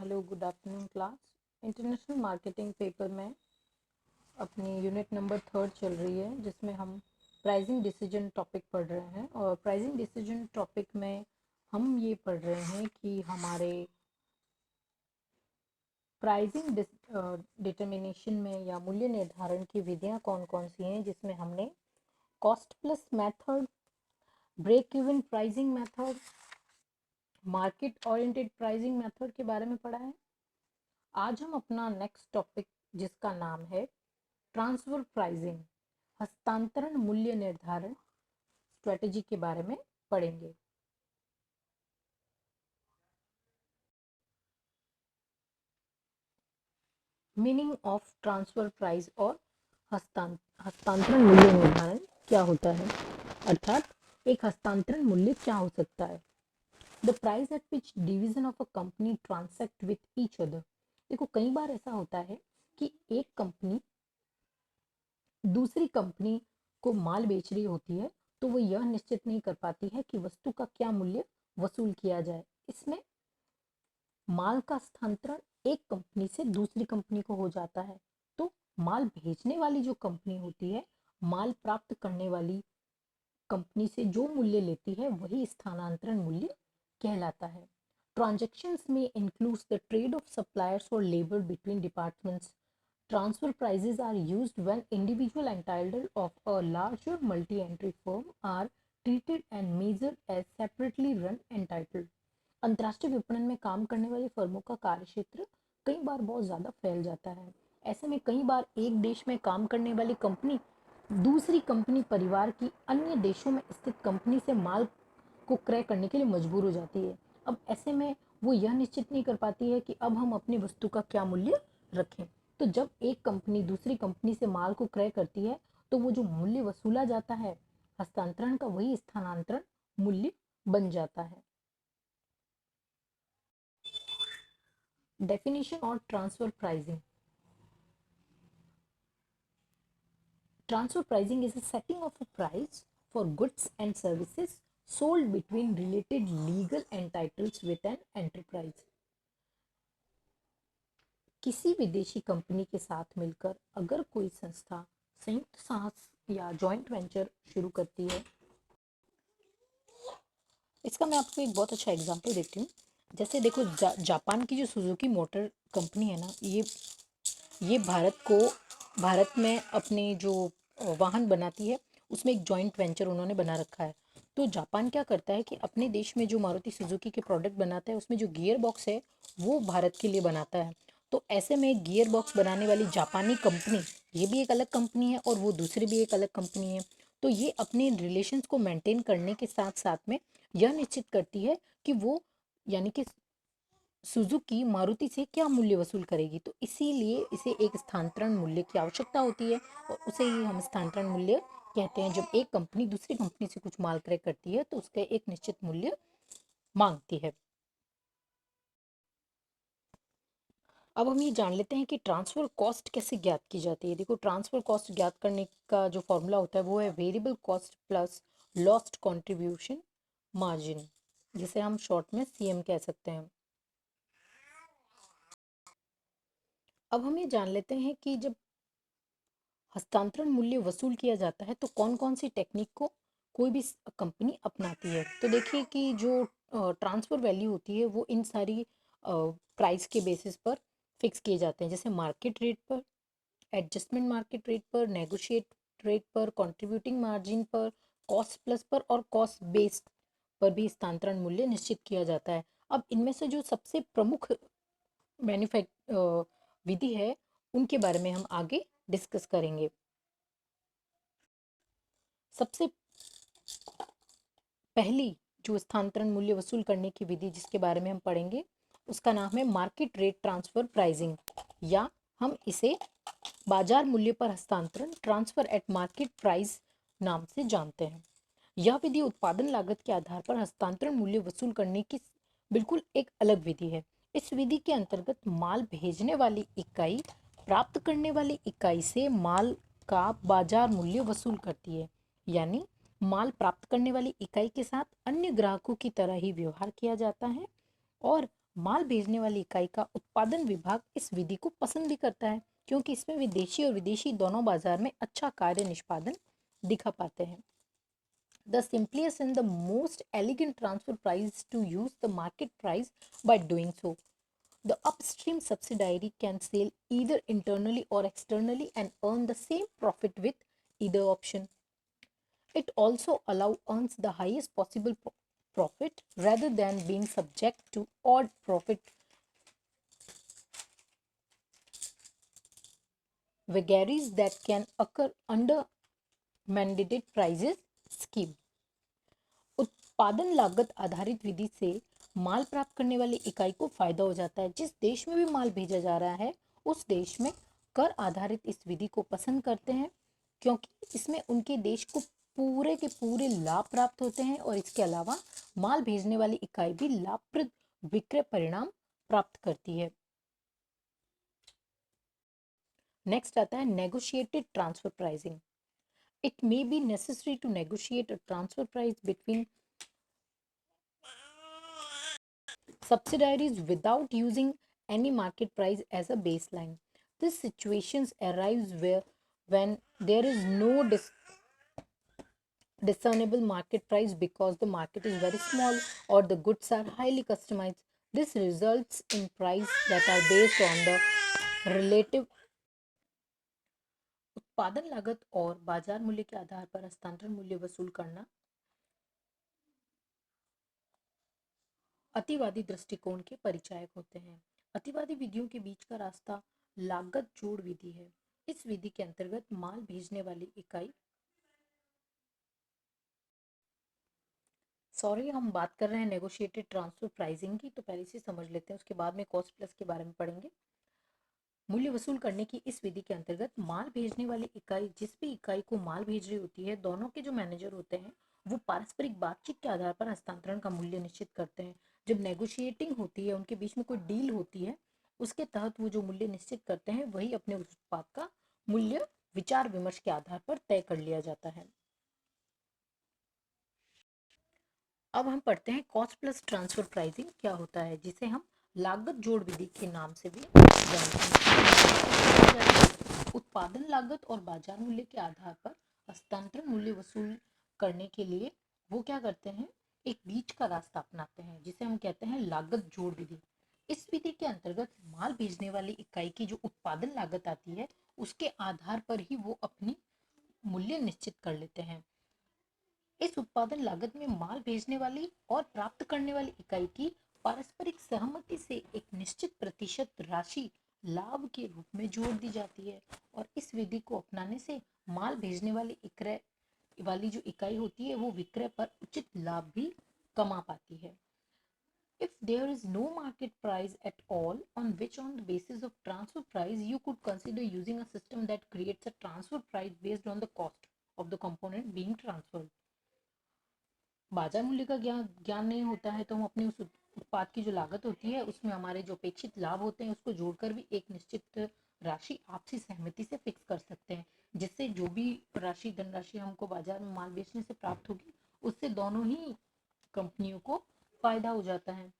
Hello good afternoon class. International marketing paper में अपनी unit number 3 चल रही है, जिसमें हम प्राइसिंग डिसीजन टॉपिक पढ़ रहे हैं। और प्राइसिंग डिसीजन टॉपिक में हम ये पढ़ रहे हैं कि हमारे प्राइसिंग डिटर्मिनेशन में या मूल्य निर्धारण की विधियां कौन कौन सी हैं, जिसमें हमने cost plus method, break even pricing method, market oriented pricing method के बारे में पढ़ा है। आज हम अपना नेक्स्ट टॉपिक, जिसका नाम है ट्रांसफर प्राइसिंग, हस्तांतरण मूल्य निर्धारण स्ट्रेटेजी के बारे में पढ़ेंगे। मीनिंग ऑफ ट्रांसफर प्राइस और हस्तांतरण मूल्य निर्धारण क्या होता है, अर्थात एक हस्तांतरण मूल्य क्या हो सकता है। The price at which division of a company transact with each other. देखो, कई बार ऐसा होता है कि एक कंपनी दूसरी कंपनी को माल बेच रही होती है, तो वो यह निश्चित नहीं कर पाती है कि वस्तु का क्या मूल्य वसूल किया जाए। इसमें माल का स्थानांतरण एक कंपनी से दूसरी कंपनी को हो जाता है, तो माल भेजने वाली जो कंपनी होती है, माल प्राप्त करने वाली कंपनी से जो मूल्य लेती है वही स्थानांतरण मूल्य कहलाता है। ट्रांजैक्शंस में includes the trade of suppliers और labour between departments. Transfer prices are used when individual entitled of a larger multi-entry firm are treated and measured as separately run entitled. अंतर्राष्ट्रीय विपणन में काम करने वाली फर्मों का कार्यक्षेत्र कई बार बहुत ज़्यादा फैल जाता है। ऐसे में कई बार एक देश में काम करने वाली कंपनी दूसरी कंपनी परिवार की अन्य देशों में स्थित कंपनी से माल को क्रय करने के लिए मजबूर हो जाती है। अब ऐसे में वो यह निश्चित नहीं कर पाती है कि अब हम अपनी वस्तु का क्या मूल्य रखें। तो जब एक कंपनी दूसरी कंपनी से माल को क्रय करती है, तो वो जो मूल्य वसूला जाता है हस्तांतरण का, वही स्थानांतरण मूल्य बन जाता है। डेफिनेशन और transfer pricing. Transfer pricing is a setting of a price for goods and services sold between related legal entitles with an enterprise. किसी विदेशी कंपनी के साथ मिलकर अगर कोई संस्था संयुक्त साहस या जॉइंट वेंचर शुरू करती है, इसका मैं आपको एक बहुत अच्छा एग्जांपल देती हूँ। जैसे देखो, जापान की जो सुजुकी मोटर कंपनी है ना, ये भारत में अपने जो वाहन बनाती है, उसमें एक जॉइंट वेंचर उन्होंने बना रखा है। तो जापान क्या करता है कि अपने देश में जो मारुति सुजुकी के प्रोडक्ट बनाता है, उसमें जो गियर बॉक्स है वो भारत के लिए बनाता है। तो ऐसे में गियर बॉक्स बनाने वाली जापानी कंपनी, ये भी एक अलग कंपनी है और वो दूसरी भी एक अलग कंपनी है। तो ये अपने रिलेशंस को मेंटेन करने के साथ साथ में यह निश्चित करती है कि वो, यानी कि सुजुकी मारुति से क्या मूल्य वसूल करेगी। तो इसीलिए इसे एक स्थानांतरण मूल्य की आवश्यकता होती है, और उसे ही हम स्थानांतरण मूल्य कहते हैं। जब एक कंपनी दूसरी कंपनी से कुछ माल क्रय करती है, तो उसका एक निश्चित मूल्य मांगती है। अब हम ये जान लेते हैं कि ट्रांसफर कॉस्ट कैसे ज्ञात की जाती है। देखो, ट्रांसफर कॉस्ट ज्ञात करने का जो फॉर्मूला होता है वो है variable cost plus lost contribution margin, जिसे हम शॉर्ट में सीएम कह सकते हैं। अब हम ये जान लेते हैं कि जब हस्तांतरण मूल्य वसूल किया जाता है, तो कौन कौन सी टेक्निक को कोई भी कंपनी अपनाती है। तो देखिए कि जो ट्रांसफर वैल्यू होती है वो इन सारी प्राइस के बेसिस पर फिक्स किए जाते हैं, जैसे मार्केट रेट पर, एडजस्टमेंट मार्केट रेट पर, नेगोशिएट रेट पर, कंट्रीब्यूटिंग मार्जिन पर, कॉस्ट प्लस पर और कॉस्ट बेस्ड पर भी हस्तांतरण मूल्य निश्चित किया जाता है। अब इनमें से जो सबसे प्रमुख विधि है, उनके बारे में हम आगे डिस्कस करेंगे। सबसे पहली जो स्थानांतरण मूल्य वसूल करने की विधि जिसके बारे में हम पढ़ेंगे, उसका नाम है मार्केट रेट ट्रांसफर प्राइसिंग, या हम इसे बाजार मूल्य पर हस्तांतरण, ट्रांसफर एट मार्केट प्राइस नाम से जानते हैं। यह विधि उत्पादन लागत के आधार पर हस्तांतरण मूल्य वसूल करने की बिल्कुल एक अलग विधि है। इस विधि के अंतर्गत माल भेजने वाली इकाई प्राप्त करने वाली इकाई से माल का बाजार मूल्य वसूल करती है, यानी माल प्राप्त करने वाली इकाई के साथ अन्य ग्राहकों की तरह ही व्यवहार किया जाता है और माल भेजने वाली इकाई का उत्पादन विभाग इस विधि को पसंद भी करता है, क्योंकि इसमें वे देशी और विदेशी दोनों बाजार में अच्छा कार्य निष्पादन दिखा पाते हैं। The simplest and the most elegant transfer price is to use the market price. By doing so, the upstream subsidiary can sell either internally or externally and earn the same profit with either option. It also earns the highest possible profit rather than being subject to odd profit vagaries that can occur under mandated prices scheme. उत्पादन लागत आधारित विधि से माल प्राप्त करने वाली इकाई को फायदा हो जाता है। जिस देश में भी माल भेजा जा रहा है उस देश में कर आधारित इस विधि को पसंद करते हैं, क्योंकि इसमें उनके देश को पूरे के पूरे लाभ प्राप्त होते हैं और इसके अलावा माल भेजने वाली इकाई भी लाभप्रद विक्रय परिणाम प्राप्त करती है। नेक्स्ट आता है negotiated transfer pricing. It may be necessary to negotiate a transfer price between subsidiaries without using any market price as a baseline. This situation arises when there is no discernible market price because the market is very small or the goods are highly customized. This results in prices that are based on the relative उत्पादन लागत और बाजार मूल्य के आधार पर हस्तांतरण मूल्य वसूल करना अतिवादी दृष्टिकोण के परिचायक होते हैं। अतिवादी विधियों के बीच का रास्ता लागत जोड़ विधि है। इस विधि के अंतर्गत माल भेजने वाली इकाई हम बात कर रहे हैं नेगोशिएटेड ट्रांसफर प्राइसिंग की, तो पहले से समझ लेते हैं, उसके बाद में कॉस्ट प्लस के बारे में पढ़ेंगे। मूल्य वसूल करने की इस विधि के अंतर्गत माल भेजने वाली इकाई जिस भी इकाई को माल भेज रही होती है, दोनों के जो मैनेजर होते हैं वो पारस्परिक बातचीत के आधार पर हस्तांतरण का मूल्य निश्चित करते हैं। जब नेगोशिएटिंग होती है, उनके बीच में कोई डील होती है, उसके तहत वो जो मूल्य निश्चित करते हैं वही अपने उत्पाद का मूल्य विचार विमर्श के आधार पर तय कर लिया जाता है। अब हम पढ़ते हैं कॉस्ट प्लस ट्रांसफर प्राइसिंग क्या होता है, जिसे हम लागत जोड़ विधि के नाम से भी जानते हैं। उत्पादन लागत और बाजार मूल्य के आधार पर हस्तांतरण मूल्य वसूल करने के लिए वो क्या करते हैं, एक बीच का रास्ता अपनाते हैं जिसे हम कहते हैं लागत जोड़ विधि। इस विधि के अंतर्गत माल भेजने वाली इकाई की जो उत्पादन लागत आती है उसके आधार पर ही वो अपनी मूल्य निश्चित कर लेते हैं। इस उत्पादन लागत में माल भेजने वाली और प्राप्त करने वाली इकाई की पारस्परिक सहमति से एक निश्चित प्रतिशत राशि लाभ के रूप में जोड़ दी जाती है और इस विधि को अपनाने से माल भेजने वाली इक्रय वाली जो इकाई होती है वो विक्रय पर उचित लाभ भी कमा पाती है। If there is no market price at all on which on the basis of transfer price you could consider using a system that creates a transfer price based on the cost of the component being transferred. बाजार मूल्य का ज्ञान नहीं होता है तो हम अपने उस उत्पाद की जो लागत होती है उसमें हमारे जो अपेक्षित लाभ होते हैं उसको जोड़कर भी एक निश्चित राशि आपसी सहमति से फिक्स कर सकते हैं, जिससे जो भी धनराशि हमको बाजार में माल बेचने से प्राप्त होगी उससे दोनों ही कंपनियों को फायदा हो जाता है।